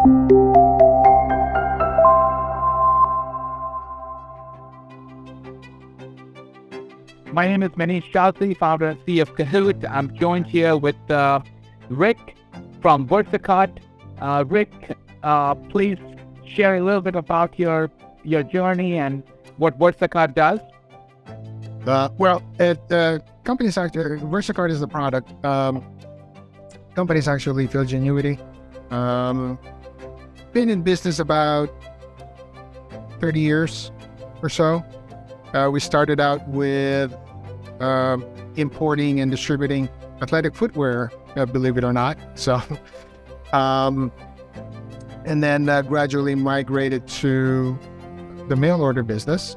My name is Manish Chaudhary, founder and CEO of Kahoot. I'm joined here with Rick from VersaCart. Rick, please share a little bit about your journey and what VersaCart does. Companies actually, VersaCart is the product. Companies actually feel genuity. Been in business about 30 years or so. We started out with importing and distributing athletic footwear, believe it or not. So, and then gradually migrated to the mail order business,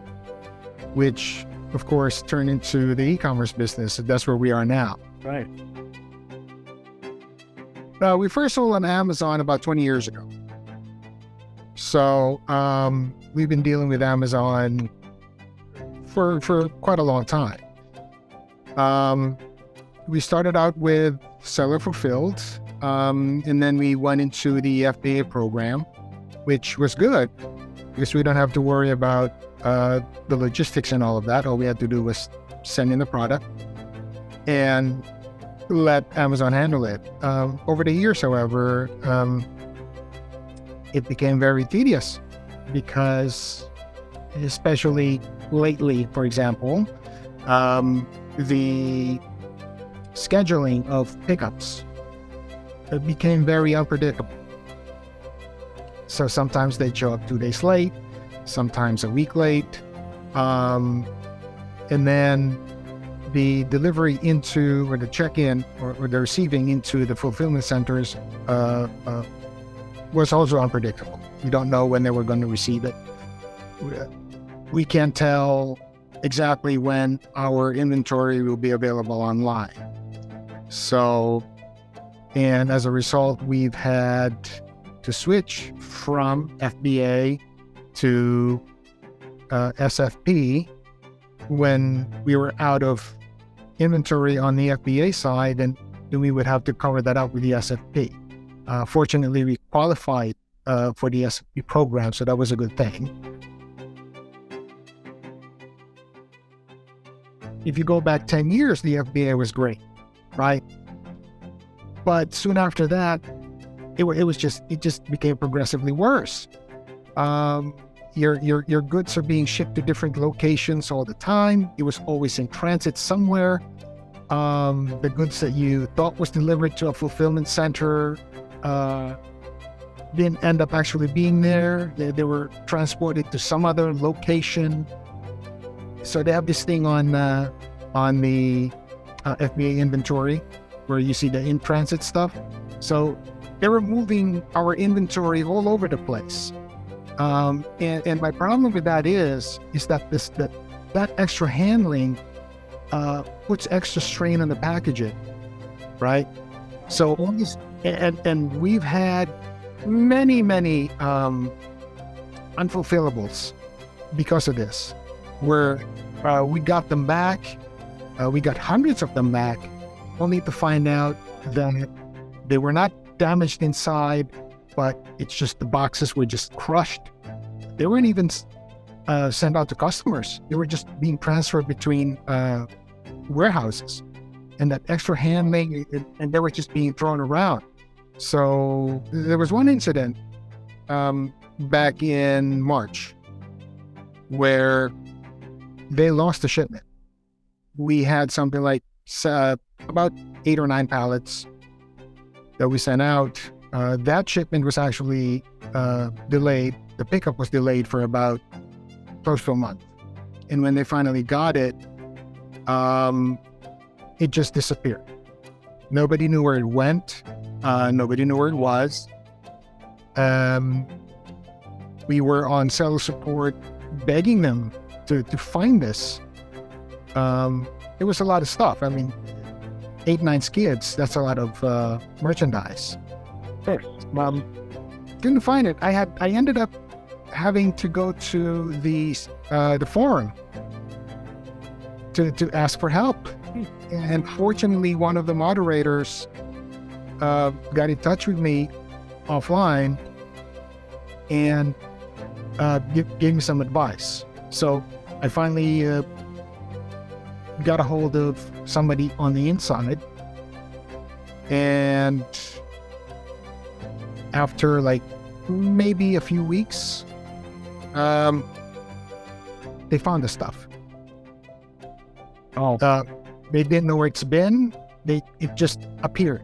which of course turned into the e-commerce business. That's where we are now. Right. We first sold on Amazon about 20 years ago. So we've been dealing with Amazon for quite a long time. We started out with seller fulfilled, and then we went into the FBA program, which was good because we don't have to worry about the logistics and all of that. All we had to do was send in the product and let Amazon handle it. Over the years, however, it became very tedious because, especially lately, for example, the scheduling of pickups became very unpredictable. So sometimes they show up 2 days late, sometimes a week late, and then the delivery into, or the check-in, or the receiving into the fulfillment centers was also unpredictable. You don't know when they were going to receive it. We can't tell exactly when our inventory will be available online. So, and as a result, we've had to switch from FBA to SFP when we were out of inventory on the FBA side, and then we would have to cover that up with the SFP. Fortunately, we qualified for the SFP program, so that was a good thing. If you go back 10 years, the FBA was great, right? But soon after that, it just became progressively worse. Your goods are being shipped to different locations all the time. It was always in transit somewhere. The goods that you thought was delivered to a fulfillment center didn't end up actually being there. They were transported to some other location. So they have this thing on the FBA inventory where you see the in-transit stuff. So they were moving our inventory all over the place. And my problem with that is that that extra handling puts extra strain on the packaging, right? So all these, and we've had many unfulfillables because of this, where we got them back, we got hundreds of them back, only to find out that they were not damaged inside, but it's just the boxes were just crushed. They weren't even sent out to customers. They were just being transferred between warehouses, and that extra handling, and they were just being thrown around. So there was one incident back in March where they lost a shipment. We had something like about 8 or 9 pallets that we sent out. That shipment was actually delayed. The pickup was delayed for about close to a month. And when they finally got it, it just disappeared. Nobody knew where it went. Nobody knew where it was. We were on seller support begging them to find this. It was a lot of stuff. I mean, 8, 9 skids, that's a lot of merchandise. Couldn't find it. I ended up having to go to the forum to ask for help. And fortunately, one of the moderators got in touch with me offline and gave me some advice. So I finally got a hold of somebody on the inside, and after like maybe a few weeks, they found the stuff. Oh, They didn't know where it's been. It just appeared.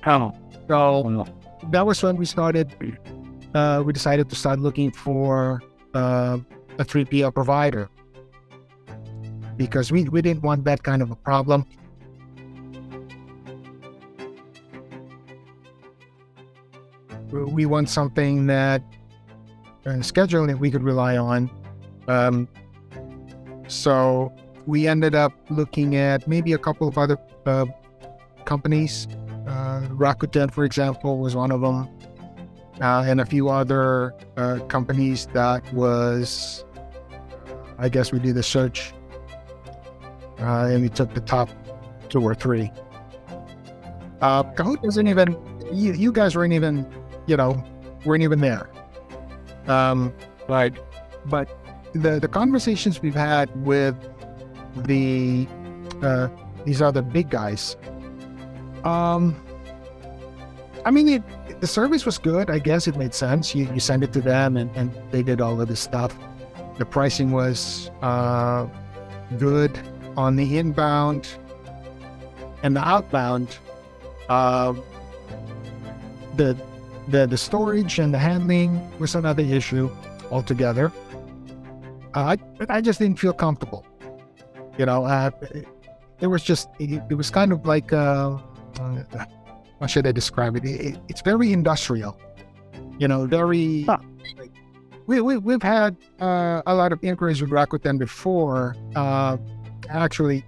oh, So that was when we started. We decided to start looking for a 3PL provider, because we didn't want that kind of a problem. We want something that scheduling that we could rely on. So we ended up looking at maybe a couple of other companies. Rakuten, for example, was one of them, and a few other companies that was, I guess we did a search, and we took the top 2 or 3. Kahoot wasn't even, you guys weren't even, weren't even there. right. But the conversations we've had with these other big guys, I mean, the service was good. I guess it made sense. You send it to them, and they did all of this stuff. The pricing was good on the inbound, and the outbound. The storage and the handling was another issue altogether. I just didn't feel comfortable. It was kind of like, how should I describe it? It's very industrial, very. Huh. We've had a lot of inquiries with Rakuten before, actually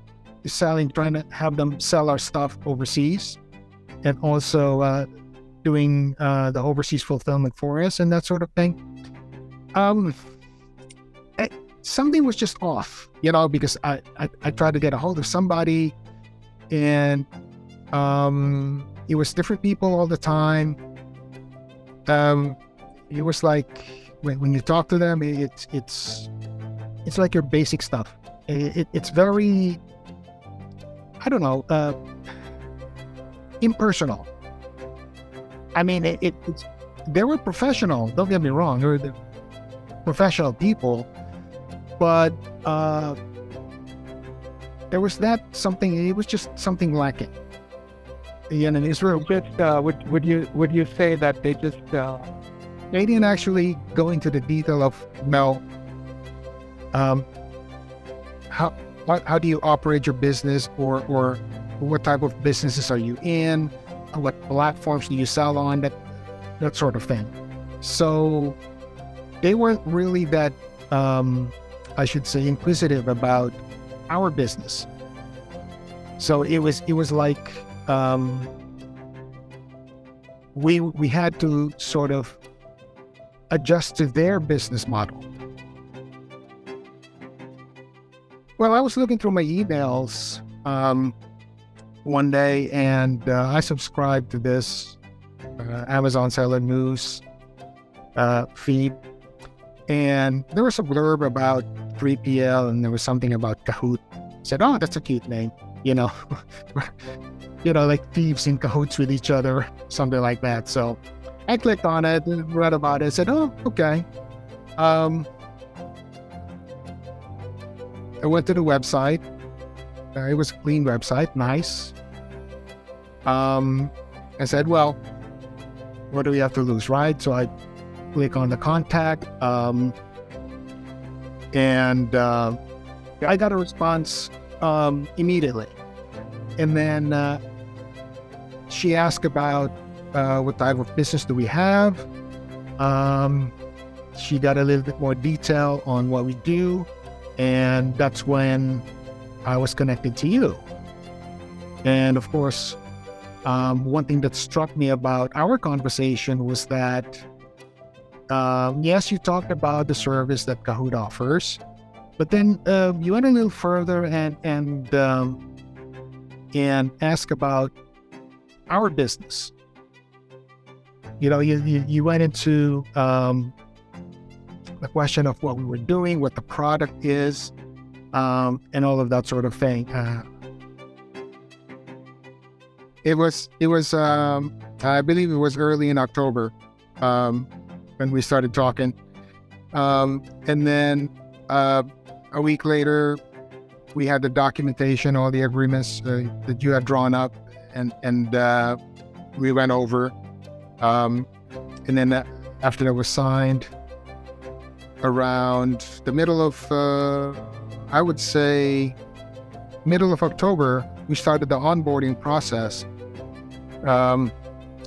trying to have them sell our stuff overseas, and also doing the overseas fulfillment for us and that sort of thing. Something was just off, because I tried to get a hold of somebody, and it was different people all the time. It was like when you talk to them, it's like your basic stuff. It's very, I don't know, impersonal. I mean, they were professional. Don't get me wrong, they were the professional people, but there was something. It was just something lacking. In Israel, Just would you say that they just they didn't actually go into the detail of how do you operate your business, or what type of businesses are you in, what platforms do you sell on, that sort of thing. So they weren't really that I should say inquisitive about our business. So it was like we had to sort of adjust to their business model. Well, I was looking through my emails one day, and I subscribed to this Amazon Seller News feed, and there was a blurb about 3PL, and there was something about Kahoot. I said, "Oh, that's a cute name," like thieves in cahoots with each other, something like that. So I clicked on it, read about it, said, "Oh, okay." I went to the website. It was a clean website, nice. I said, "Well, what do we have to lose, right?" So I click on the contact, and I got a response immediately. And then she asked about what type of business do we have. She got a little bit more detail on what we do, and that's when I was connected to you. And of course, one thing that struck me about our conversation was that, yes, you talked about the service that Kahoot offers, but then you went a little further and asked about our business. You went into the question of what we were doing, what the product is, and all of that sort of thing. It was I believe it was early in October when we started talking. And then a week later, we had the documentation, all the agreements that you had drawn up, and we went over. And then after that was signed, around the middle of, I would say, middle of October, we started the onboarding process,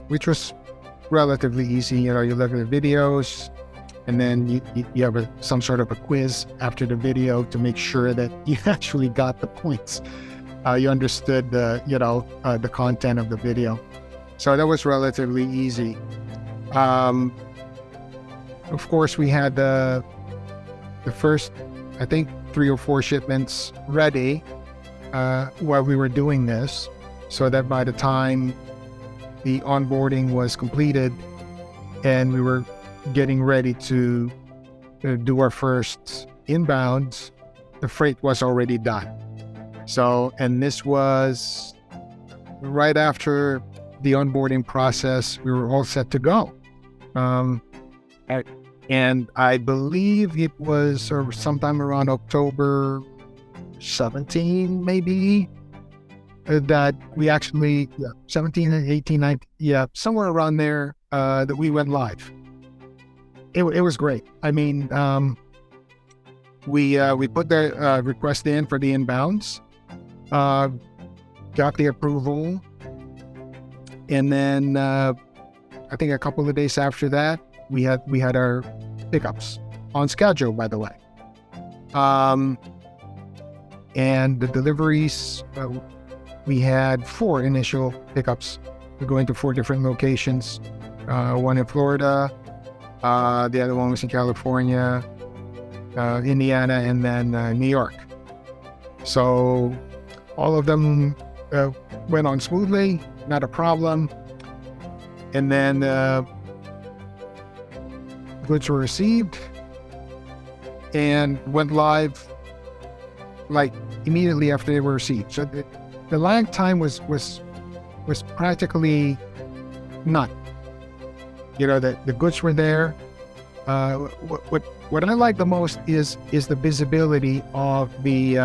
which was relatively easy. You look at the videos, and then you have some sort of a quiz after the video to make sure that you actually got the points. You understood the content of the video. So that was relatively easy. Of course, we had the first, I think, 3 or 4 shipments ready while we were doing this, so that by the time the onboarding was completed and we were getting ready to do our first inbounds, the freight was already done. So, and this was right after the onboarding process, we were all set to go. And I believe it was sometime around October 17, maybe, that we actually, 17, 18, 19, somewhere around there, that we went live. It was great. I mean, we put the request in for the inbounds, got the approval, and then I think a couple of days after that, we had our pickups on schedule, by the way. And the deliveries, we had 4 initial pickups. We're going to 4 different locations. One in Florida, the other one was in California, Indiana, and then New York. So all of them went on smoothly, not a problem. And then goods were received and went live like immediately after they were received. So the lag time was practically none. The goods were there. What I like the most is the visibility of the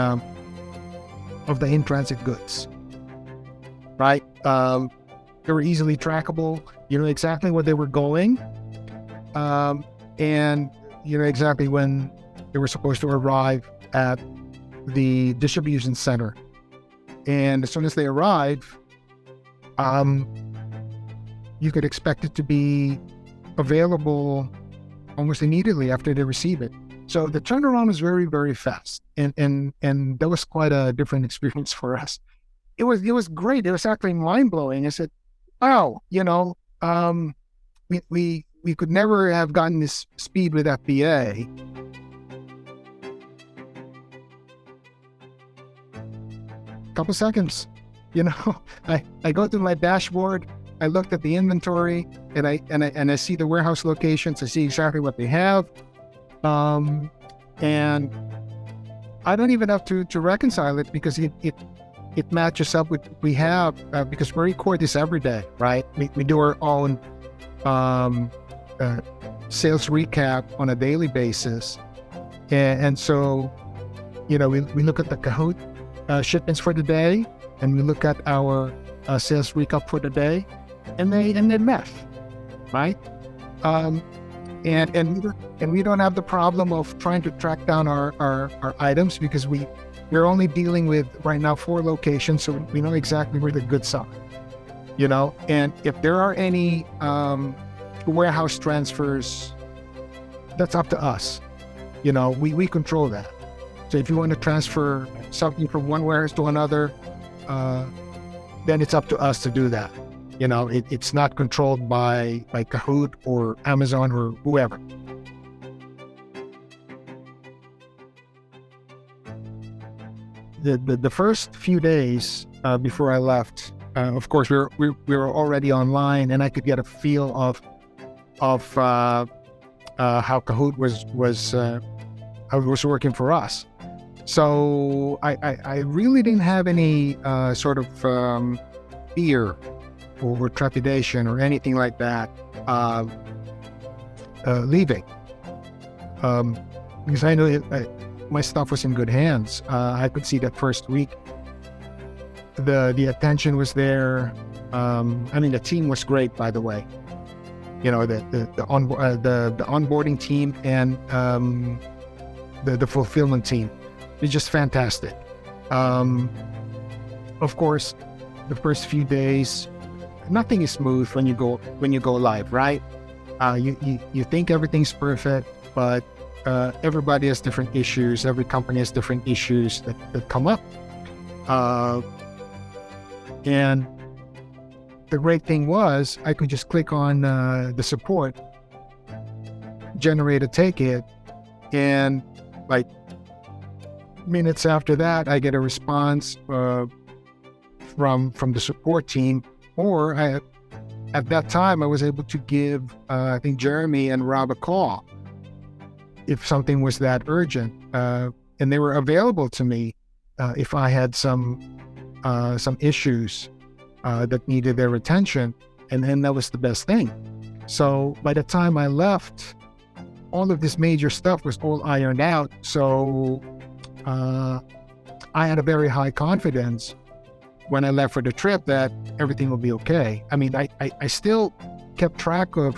in-transit goods, right? They were easily trackable. You know exactly where they were going, and you know exactly when they were supposed to arrive at the distribution center. And as soon as they arrive, you could expect it to be available almost immediately after they receive it. So the turnaround was very, very fast, and that was quite a different experience for us. It was great. It was actually mind blowing. I said, "Wow, we could never have gotten this speed with FBA." Couple seconds, I go to my dashboard. I looked at the inventory, and I see the warehouse locations. I see exactly what they have, and I don't even have to reconcile it because it matches up with what we have, because we record this every day, right? We do our own sales recap on a daily basis, and so we look at the Kahoot shipments for the day, and we look at our sales recap for the day, and they match, right? And we don't have the problem of trying to track down our items, because we're only dealing with right now 4 locations, so we know exactly where the goods are, and if there are any warehouse transfers, that's up to us. We control that. So if you want to transfer something from one warehouse to another, then it's up to us to do that. It's not controlled by Kahoot or Amazon or whoever. The first few days before I left, of course, we were already online, and I could get a feel of of how Kahoot was working for us. So I really didn't have any sort of fear or trepidation or anything like that leaving, because I know my stuff was in good hands. I could see that first week the attention was there. I mean, the team was great, by the way. You know, the onboarding team and the fulfillment team. It's just fantastic. Of course, the first few days, nothing is smooth when you go live, right? You think everything's perfect, but everybody has different issues. Every company has different issues that come up. And the great thing was I could just click on the support, generate a ticket, and like minutes after that, I get a response from the support team. Or at that time, I was able to give I think Jeremy and Rob a call if something was that urgent, and they were available to me if I had some issues that needed their attention, and then that was the best thing. So by the time I left, all of this major stuff was all ironed out. So I had a very high confidence when I left for the trip that everything will be okay. I mean, I still kept track of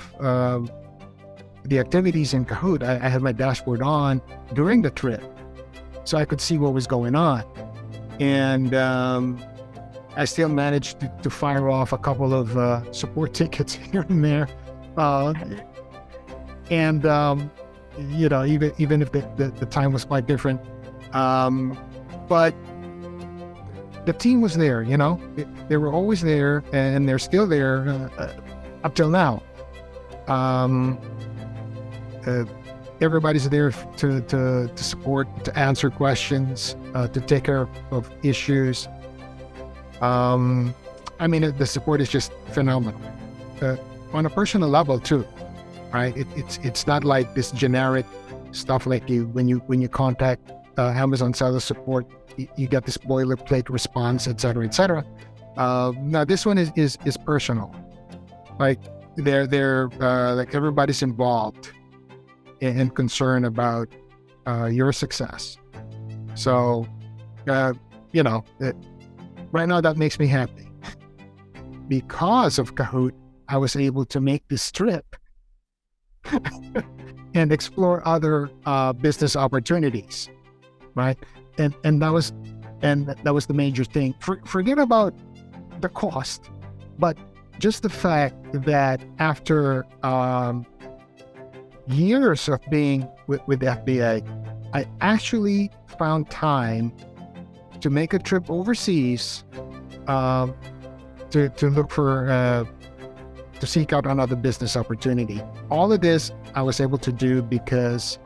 the activities in Kahoot. I had my dashboard on during the trip, so I could see what was going on. And I still managed to fire off a couple of support tickets here and there. And you know, even if the time was quite different, but the team was there. You know, they were always there, and they're still there up till now. Everybody's there to support, to answer questions, to take care of issues. I mean, the support is just phenomenal on a personal level too, right? It's not like this generic stuff like when you contact Amazon seller support, you get this boilerplate response, etc., etc. Now this one is personal. Like they're like everybody's involved and concerned about your success. So you know, right now that makes me happy. Because of Kahoot, I was able to make this trip and explore other business opportunities, right? And that was the major thing. Forget about the cost, but just the fact that after years of being with FBA, I actually found time to make a trip overseas to look for to seek out another business opportunity. All of this I was able to do because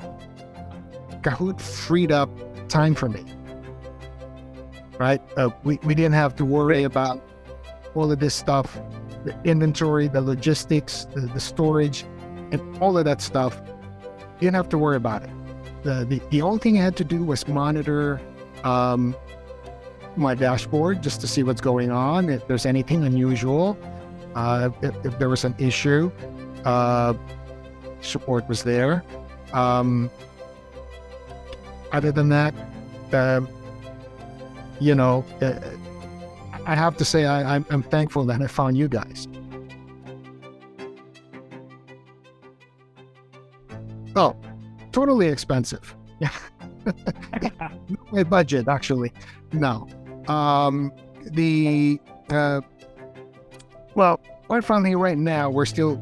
Kahoot freed up time for me, right? We didn't have to worry about all of this stuff, the inventory, the logistics, the storage, and all of that stuff. You didn't have to worry about it. The only thing I had to do was monitor my dashboard just to see what's going on, if there's anything unusual, if there was an issue. Support was there. Other than that, you know, I have to say I'm thankful that I found you guys. Oh, totally expensive. Yeah. My budget, actually. No. Well, quite frankly, right now we're still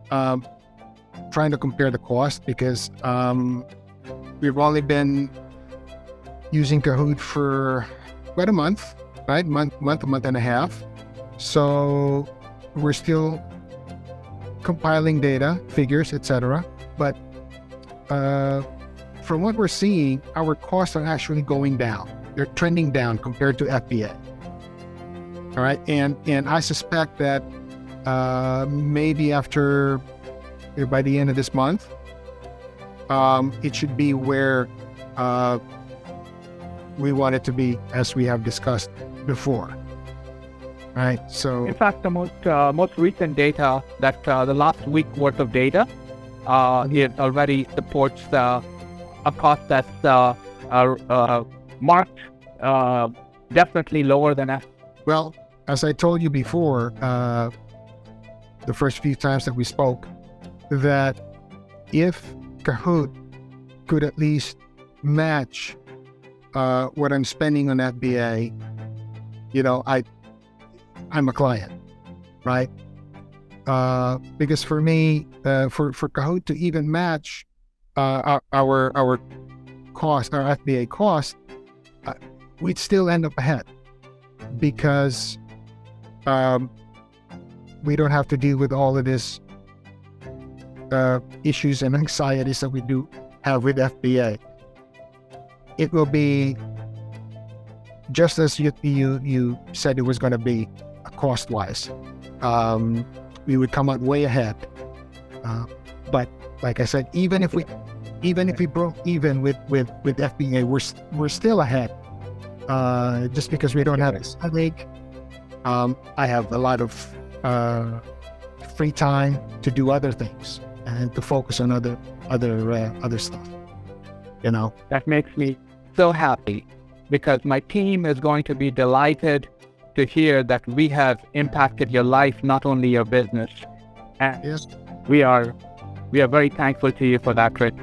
trying to compare the cost because we've only been using Kahoot for about a month, right? A month and a half. So we're still compiling data, figures, etc. But from what we're seeing, our costs are actually going down. They're trending down compared to FBA. All right, and I suspect that maybe after by the end of this month, it should be where we want it to be, as we have discussed before. Right. So In fact, the most recent data, that the last week worth of data, it already supports a cost that's marked definitely lower than well, as I told you before, the first few times that we spoke, that if Kahoot could at least match what I'm spending on FBA, I'm a client, right? Because for me, for Kahoot to even match our cost, our FBA cost, we'd still end up ahead, because we don't have to deal with all of this issues and anxieties that we do have with FBA. It will be just as you said it was going to be, cost-wise. We would come out way ahead. But like I said, even if we broke even with FBA, we're still ahead. Just because we don't have this headache. I have a lot of free time to do other things and to focus on other stuff. That makes me so happy, because my team is going to be delighted to hear that we have impacted your life, not only your business. And Yes. we are very thankful to you for that, Rick.